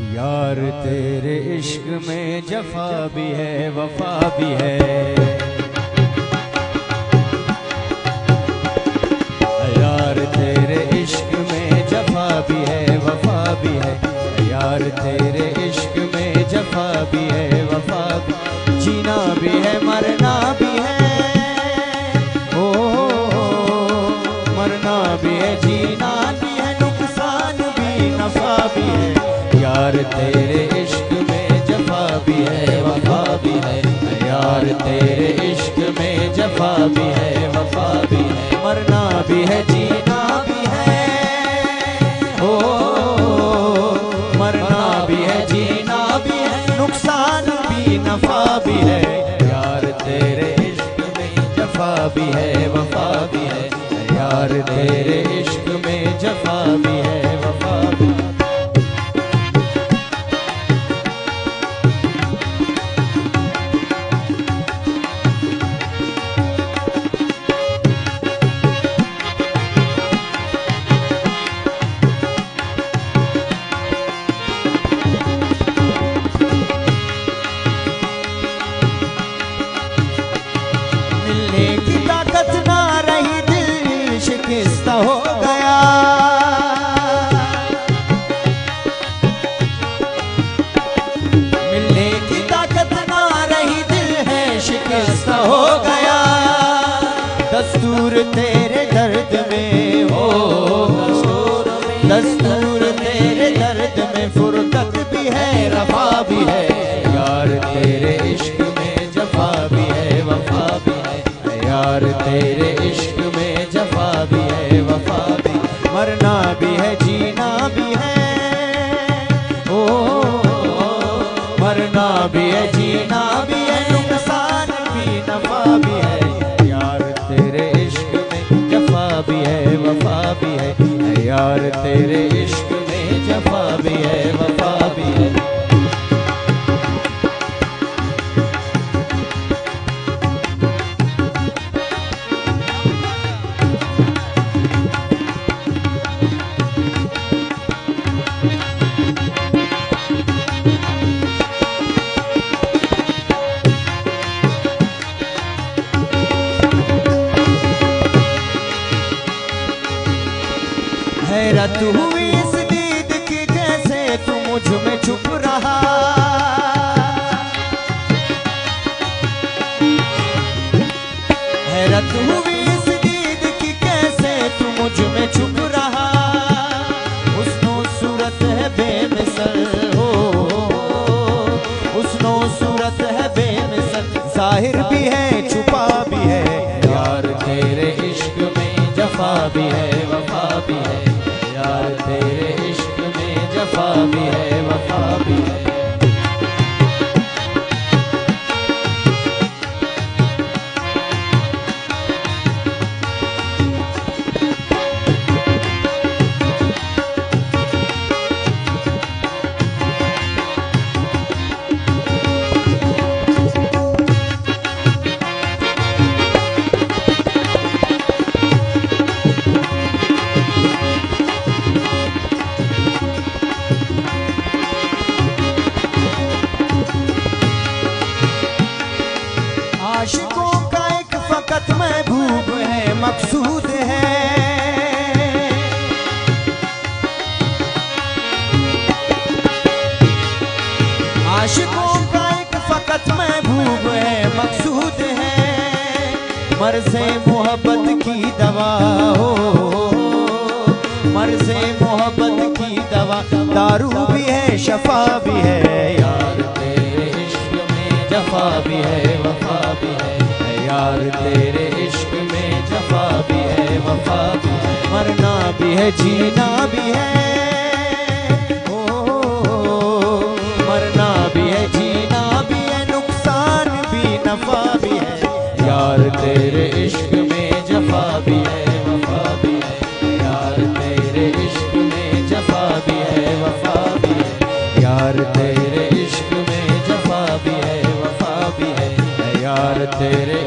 यार तेरे इश्क में जफा भी है वफा भी है। यार तेरे इश्क में जफा भी है वफा भी है। यार तेरे इश्क में जफा भी है वफा भी। जीना भी है मरना भी है, ओ मरना भी है जीना भी है, नुकसान भी नफा भी है। यार तेरे इश्क में जफा भी है वफा भी है। यार तेरे इश्क में जफा भी है वफा भी है। मरना भी है जीना भी है, ओ मरना भी है जीना भी है, नुकसान भी नफा भी है। यार तेरे इश्क में जफा भी है वफा भी है। यार तेरे इश्क में जफा भी है वफा भी है। शिकस्त हो गया, मिलने की ताकत ना रही, दिल है शिकस्त हो गया। दस्तूर तेरे दर्द में हो, दस्तूर तेरे दर्द में फुर्सत भी है रफा भी है। यार तेरे इश्क में जफा भी है वफा भी है। यार तेरे इश्क में जफा भी है वफा भी। मरना भी है जीना भी है, ओ मरना भी है जीना भी है, नुकसान भी नफा भी है। यार तेरे इश्क में जफा भी है वफा भी है। यार तेरे इश्क में जफा भी है वफा भी है। हैरत हुई इस दीद की कैसे तू मुझ में छुप रहा। हैरत हुई इस दीद की कैसे तू मुझ में छुप रहा। हुस्नो सूरत है बेमिसल हो, हुस्नो सूरत है बेमिसल, जाहिर भी है छुपा भी है। यार तेरे इश्क में जफा भी है वफा भी है। यार तेरे इश्क में जफा भी है वफा भी है। आशिकों का एक फकत महबूब है मकसूद है। आशिकों का एक फकत महबूब है मकसूद है। मर्ज़े मोहब्बत की दवा हो, मर्ज़े मोहब्बत की दवा, दारू भी है शफा भी है। यार तेरे इश्क में जफा भी है वफा भी है। यार तेरे इश्क में जफा भी है वफा भी है। मरना भी है जीना भी है, ओ मरना भी है जीना भी है, नुकसान भी नफा भी है। यार तेरे इश्क में जफा भी है वफा भी है। यार तेरे इश्क में जफा भी है वफा भी है। यार तेरे इश्क में जफा भी है वफा भी है। यार तेरे